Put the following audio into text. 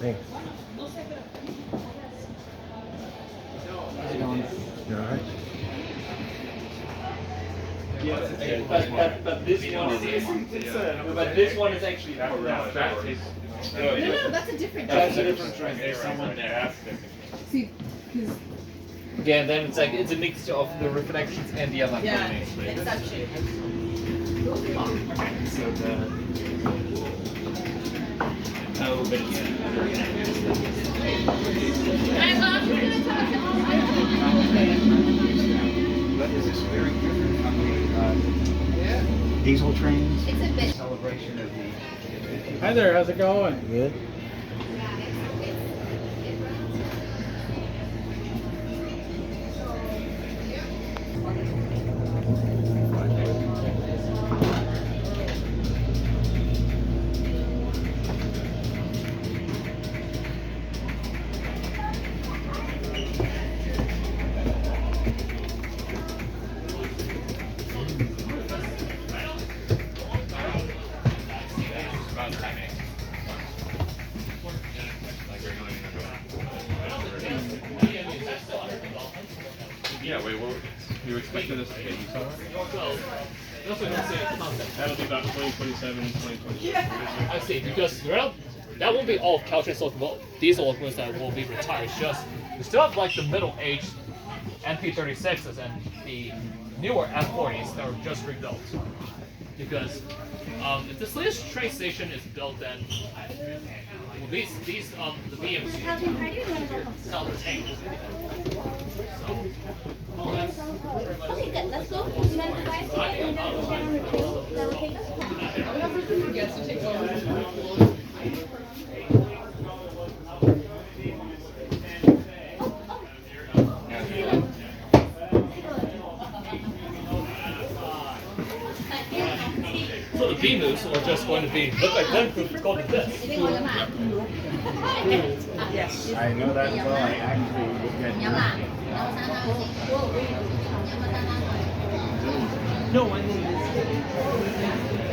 Hey. How's it going? You alright? But this one is actually more round. No, that's a different That's a train. different train. There's someone there. See, because Yeah, then it's like it's a mixture of the reflections and the other yeah, framings. exception. So the But is this very different from the diesel trains? It's a bit. Celebration of the. Hi there, how's it going? Good. Yeah, wait, what? You expected us to get you somewhere? That'll be about 2027, 2028. I see, because that won't be all Caltrain these locomotives that will be retired. It's just we still have like the middle-aged NP36s and the newer F40s that were just rebuilt. Because if this latest train station is built, then well, the EMUs Stalder tank. Okay, good. Let's go. You want to divide it and then we'll get on the train. That will take us. Forgets to take over. So the EMUs are just going to be look like them, it's going to this. Yes. I know that well. I actually looked at. No, I mean this.